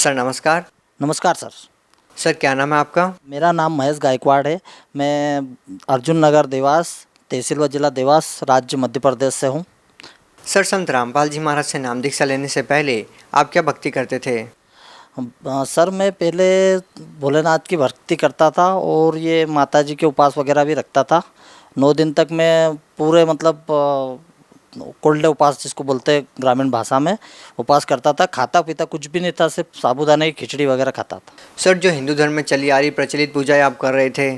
Sir नमस्कार। नमस्कार sir. Sir क्या नाम है आपका? मेरा नाम महेश गायकवाड़ है। मैं अर्जुन नगर देवास, तहसील व जिला देवास, राज्य मध्य प्रदेश से हूँ। सर संत रामपाल जी महाराज से नाम दीक्षा लेने से पहले आप क्या भक्ति करते थे? सर मैं पहले भोलेनाथ की भक्ति करता था और ये माता जी के उपास वगैरह भी रखता था। 9 दिन तक मैं पूरे मतलब कोल्डे उपास जिसको बोलते हैं ग्रामीण भाषा में, उपास करता था। खाता पीता कुछ भी नहीं था, सिर्फ साबूदाने की खिचड़ी वगैरह खाता था। सर जो हिंदू धर्म में चली आ रही प्रचलित पूजाएं आप कर रहे थे,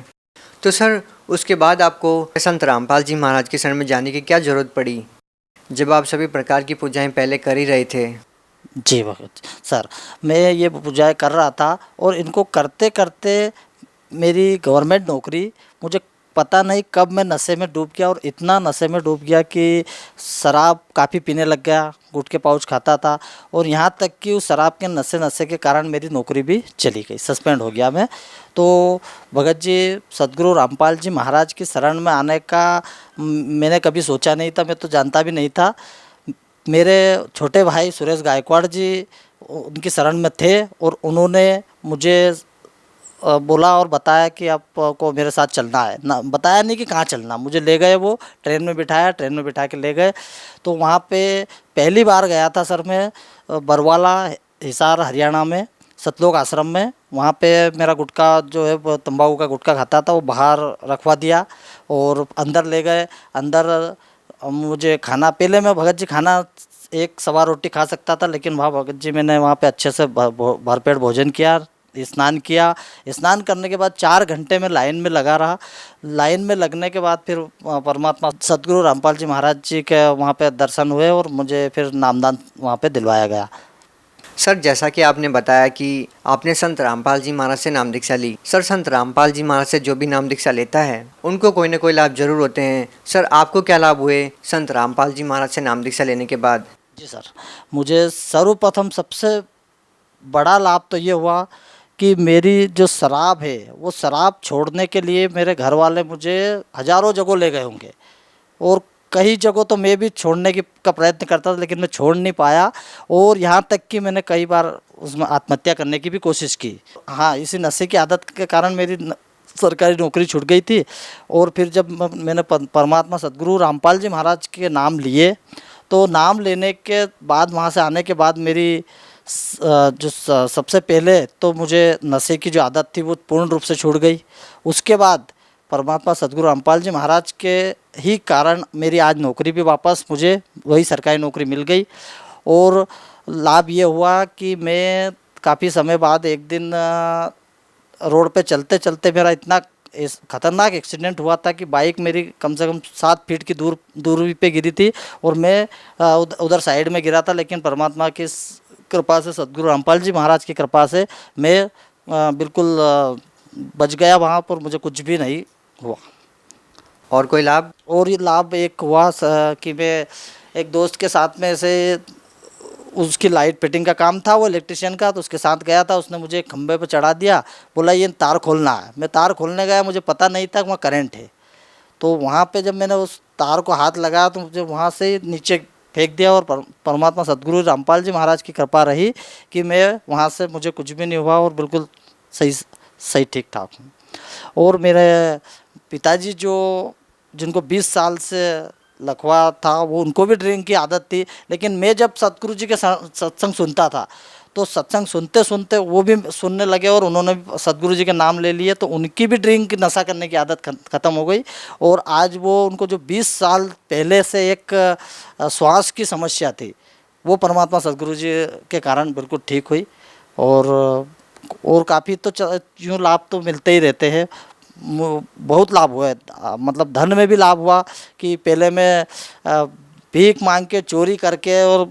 तो सर उसके बाद आपको संत रामपाल जी महाराज के शरण में जाने की क्या ज़रूरत पड़ी, जब आप सभी प्रकार की पूजाएं पहले कर ही रहे थे? जी भगत सर, मैं ये पूजाएं कर रहा था और इनको करते करते मेरी गवर्नमेंट नौकरी, मुझे पता नहीं कब मैं नशे में डूब गया और इतना नशे में डूब गया कि शराब काफ़ी पीने लग गया, गुटखे पाउच खाता था और यहाँ तक कि उस शराब के नशे नशे के कारण मेरी नौकरी भी चली गई, सस्पेंड हो गया मैं। तो भगत जी सदगुरु रामपाल जी महाराज की शरण में आने का मैंने कभी सोचा नहीं था, मैं तो जानता भी नहीं था। मेरे छोटे भाई सुरेश गायकवाड़ जी उनकी शरण में थे और उन्होंने मुझे बोला और बताया कि आपको मेरे साथ चलना है ना, बताया नहीं कि कहाँ चलना, मुझे ले गए, वो ट्रेन में बिठाया, ट्रेन में बिठा के ले गए। तो वहाँ पे पहली बार गया था सर मैं, बरवाला हिसार हरियाणा में सतलोक आश्रम में। वहाँ पे मेरा गुटखा जो है वो तंबाकू का गुटखा खाता था, वो बाहर रखवा दिया और अंदर ले गए। अंदर मुझे खाना, पहले मैं भगत जी खाना एक सवा रोटी खा सकता था, लेकिन वहाँ भगत जी मैंने वहाँ पे अच्छे से भरपेट भोजन किया, स्नान किया। स्नान करने के बाद 4 घंटे में लाइन में लगा रहा। लाइन में लगने के बाद फिर परमात्मा सदगुरु रामपाल जी महाराज जी के वहाँ पे दर्शन हुए और मुझे फिर नामदान वहाँ पे दिलवाया गया। सर जैसा कि आपने बताया कि आपने संत रामपाल जी महाराज से नाम दीक्षा ली, सर संत रामपाल जी महाराज से जो भी नाम दीक्षा लेता है उनको कोई ना कोई लाभ जरूर होते हैं। सर आपको क्या लाभ हुए संत रामपाल जी महाराज से नाम दीक्षा लेने के बाद? जी सर, मुझे सर्वप्रथम सबसे बड़ा लाभ तो ये हुआ कि मेरी जो शराब है वो शराब छोड़ने के लिए मेरे घर वाले मुझे हज़ारों जगह ले गए होंगे और कई जगह तो मैं भी छोड़ने की का प्रयत्न करता था, लेकिन मैं छोड़ नहीं पाया और यहाँ तक कि मैंने कई बार उसमें आत्महत्या करने की भी कोशिश की। हाँ, इसी नशे की आदत के कारण मेरी सरकारी नौकरी छूट गई थी। और फिर जब मैंने परमात्मा सदगुरु रामपाल जी महाराज के नाम लिए, तो नाम लेने के बाद वहाँ से आने के बाद मेरी सबसे पहले तो मुझे नशे की जो आदत थी वो पूर्ण रूप से छूट गई। उसके बाद परमात्मा सदगुरु रामपाल जी महाराज के ही कारण मेरी आज नौकरी भी वापस मुझे वही सरकारी नौकरी मिल गई। और लाभ ये हुआ कि मैं काफ़ी समय बाद एक दिन रोड पे चलते चलते मेरा इतना खतरनाक एक्सीडेंट हुआ था कि बाइक मेरी कम से कम 7 फीट की दूरी पे गिरी थी और मैं उधर साइड में गिरा था, लेकिन परमात्मा की कृपा से, सदगुरु रामपाल जी महाराज की कृपा से मैं बिल्कुल बच गया वहाँ पर, मुझे कुछ भी नहीं हुआ। और कोई लाभ? और ये लाभ एक हुआ कि मैं एक दोस्त के साथ में ऐसे, उसकी लाइट फिटिंग का काम था, वो इलेक्ट्रिशियन का, तो उसके साथ गया था। उसने मुझे एक खंभे पर चढ़ा दिया, बोला ये तार खोलना है। मैं तार खोलने गया, मुझे पता नहीं था कि वहाँ करंट है। तो वहाँ पे जब मैंने उस तार को हाथ लगाया तो मुझे वहाँ से नीचे फेंक दिया और परमात्मा सदगुरु रामपाल जी महाराज की कृपा रही कि मैं वहाँ से, मुझे कुछ भी नहीं हुआ और बिल्कुल सही सही ठीक ठाक हूँ। और मेरे पिताजी जो, जिनको 20 साल से लकवा था, वो उनको भी ड्रिंक की आदत थी, लेकिन मैं जब सतगुरु जी के सत्संग सुनता था तो सत्संग सुनते सुनते वो भी सुनने लगे और उन्होंने भी सतगुरु जी के नाम ले लिए, तो उनकी भी ड्रिंक नशा करने की आदत ख़त्म हो गई। और आज वो, उनको जो 20 साल पहले से एक श्वास की समस्या थी, वो परमात्मा सतगुरु जी के कारण बिल्कुल ठीक हुई। और काफ़ी तो यूँ लाभ तो मिलते ही रहते हैं। बहुत लाभ हुआ है, मतलब धन में भी लाभ हुआ कि पहले मैं भीख मांग के, चोरी करके और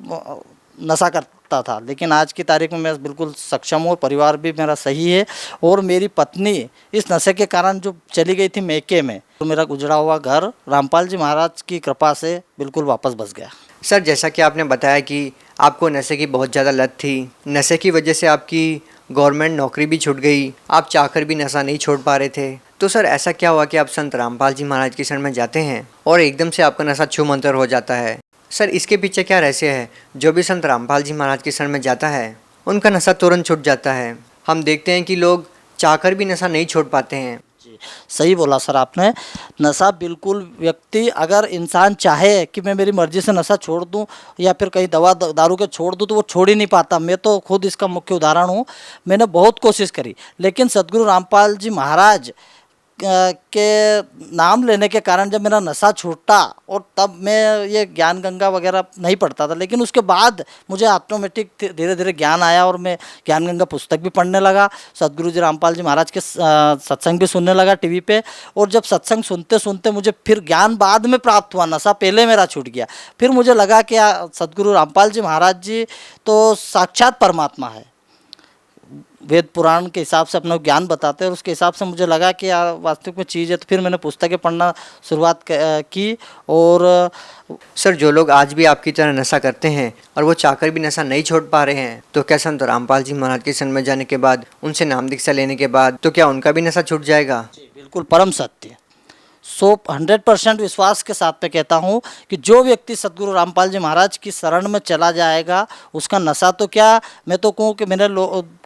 नशा करता था, लेकिन आज की तारीख में मैं बिल्कुल सक्षम हूँ, परिवार भी मेरा सही है। और मेरी पत्नी इस नशे के कारण जो चली गई थी मैके में, तो मेरा गुजरा हुआ घर रामपाल जी महाराज की कृपा से बिल्कुल वापस बस गया। सर जैसा कि आपने बताया कि आपको नशे की बहुत ज़्यादा लत थी, नशे की वजह से आपकी गवर्नमेंट नौकरी भी छूट गई, आप चाहकर भी नशा नहीं छोड़ पा रहे थे, तो सर ऐसा क्या हुआ कि आप संत रामपाल जी महाराज की शरण में जाते हैं और एकदम से आपका नशा छू मंतर हो जाता है? सर इसके पीछे क्या रहस्य है? जो भी संत रामपाल जी महाराज की शरण में जाता है उनका नशा तुरंत छूट जाता है। हम देखते हैं कि लोग चाहकर भी नशा नहीं छोड़ पाते हैं। जी, सही बोला सर आपने। नशा बिल्कुल व्यक्ति अगर इंसान चाहे कि मैं मेरी मर्ज़ी से नशा छोड़ दूं या फिर कहीं दवा दारू के छोड़ दूं तो वो छोड़ ही नहीं पाता। मैं तो खुद इसका मुख्य उदाहरण हूं। मैंने बहुत कोशिश करी लेकिन सद्गुरु रामपाल जी महाराज के नाम लेने के कारण जब मेरा नशा छूटा और तब मैं ये ज्ञान गंगा वगैरह नहीं पढ़ता था, लेकिन उसके बाद मुझे ऑटोमेटिक धीरे धीरे ज्ञान आया और मैं ज्ञान गंगा पुस्तक भी पढ़ने लगा, सद्गुरु जी रामपाल जी महाराज के सत्संग भी सुनने लगा टीवी पे। और जब सत्संग सुनते सुनते मुझे फिर ज्ञान बाद में प्राप्त हुआ, नशा पहले मेरा छूट गया। फिर मुझे लगा कि सद्गुरु रामपाल जी महाराज जी तो साक्षात परमात्मा है, वेद पुराण के हिसाब से अपना ज्ञान बताते हैं और उसके हिसाब से मुझे लगा कि यार वास्तविक में चीज़ है। तो फिर मैंने पुस्तकें पढ़ना शुरुआत की। और सर, जो लोग आज भी आपकी तरह नशा करते हैं और वो चाहकर भी नशा नहीं छोड़ पा रहे हैं, तो क्या संत रामपाल जी महाराज के शरण में जाने के बाद, उनसे नाम दीक्षा लेने के बाद, तो क्या उनका भी नशा छूट जाएगा? जी बिल्कुल परम सत्य, 100% विश्वास के साथ में कहता हूँ कि जो व्यक्ति सद्गुरु रामपाल जी महाराज की शरण में चला जाएगा उसका नशा तो क्या, मैं तो कहूँ कि मैंने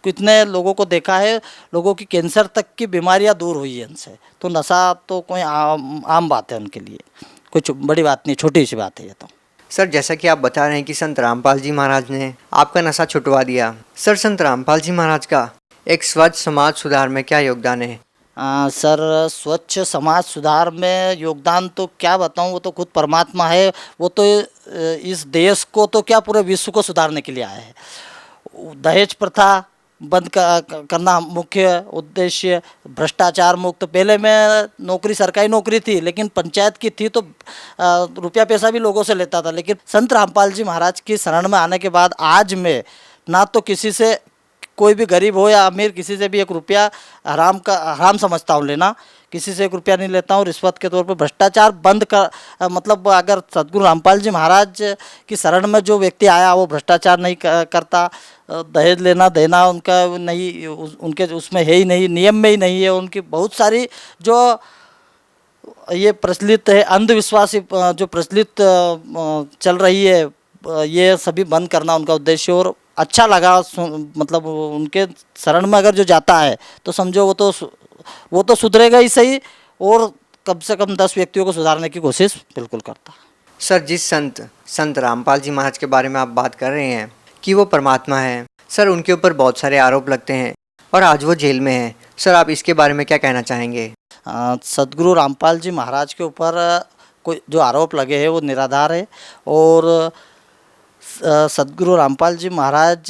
कितने लोगों को देखा है, लोगों की कैंसर तक की बीमारियाँ दूर हुई है इनसे। तो नशा तो कोई आम बात है उनके लिए, कुछ बड़ी बात नहीं, छोटी सी बात है ये तो। सर, जैसा कि आप बता रहे हैं कि संत रामपाल जी महाराज ने आपका नशा छुटवा दिया, सर संत रामपाल जी महाराज का एक स्वच्छ समाज सुधार में क्या योगदान है? सर स्वच्छ समाज सुधार में योगदान तो क्या बताऊं, वो तो खुद परमात्मा है। वो तो इस देश को तो क्या पूरे विश्व को सुधारने के लिए आया है। दहेज प्रथा बंद करना मुख्य उद्देश्य, भ्रष्टाचार मुक्त। पहले मैं नौकरी सरकारी नौकरी थी लेकिन पंचायत की थी तो रुपया पैसा भी लोगों से लेता था, लेकिन संत रामपाल जी महाराज की शरण में आने के बाद आज मैं ना तो किसी से, कोई भी गरीब हो या अमीर, किसी से भी 1 रुपया हराम समझता हूँ लेना, किसी से 1 रुपया नहीं लेता हूँ रिश्वत के तौर पर। भ्रष्टाचार बंद कर, मतलब अगर सद्गुरु रामपाल जी महाराज की शरण में जो व्यक्ति आया वो भ्रष्टाचार नहीं करता, दहेज लेना देना उनका नहीं, उनके उसमें है ही नहीं, नियम में ही नहीं है। उनकी बहुत सारी जो ये प्रचलित है अंधविश्वास जो प्रचलित चल रही है, ये सभी बंद करना उनका उद्देश्य। और अच्छा लगा, मतलब उनके शरण में अगर जो जाता है तो समझो वो तो सुधरेगा ही सही, और कम से कम 10 व्यक्तियों को सुधारने की कोशिश बिल्कुल करता। सर, जिस संत रामपाल जी महाराज के बारे में आप बात कर रहे हैं कि वो परमात्मा है, सर उनके ऊपर बहुत सारे आरोप लगते हैं और आज वो जेल में हैं। सर, आप इसके बारे में क्या कहना चाहेंगे? सद्गुरु रामपाल जी महाराज के ऊपर कोई जो आरोप लगे हैं वो निराधार है। और सद्गुरु रामपाल जी महाराज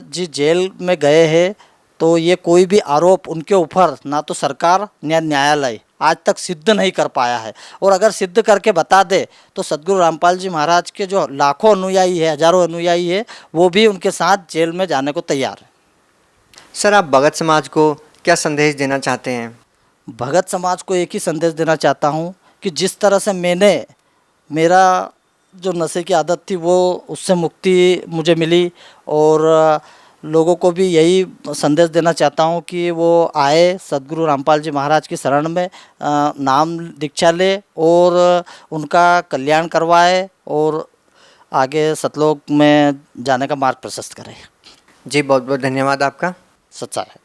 जी जेल में गए हैं तो ये कोई भी आरोप उनके ऊपर ना तो सरकार या न्यायालय आज तक सिद्ध नहीं कर पाया है। और अगर सिद्ध करके बता दे तो सद्गुरु रामपाल जी महाराज के जो लाखों अनुयायी है, हजारों अनुयायी है, वो भी उनके साथ जेल में जाने को तैयार है। सर, आप भगत समाज को क्या संदेश देना चाहते हैं? भगत समाज को एक ही संदेश देना चाहता हूँ कि जिस तरह से मेरा जो नशे की आदत थी वो उससे मुक्ति मुझे मिली, और लोगों को भी यही संदेश देना चाहता हूँ कि वो आए सद्गुरु रामपाल जी महाराज की शरण में, नाम दीक्षा ले और उनका कल्याण करवाए और आगे सतलोक में जाने का मार्ग प्रशस्त करें। जी, बहुत बहुत धन्यवाद आपका। सच्चा है।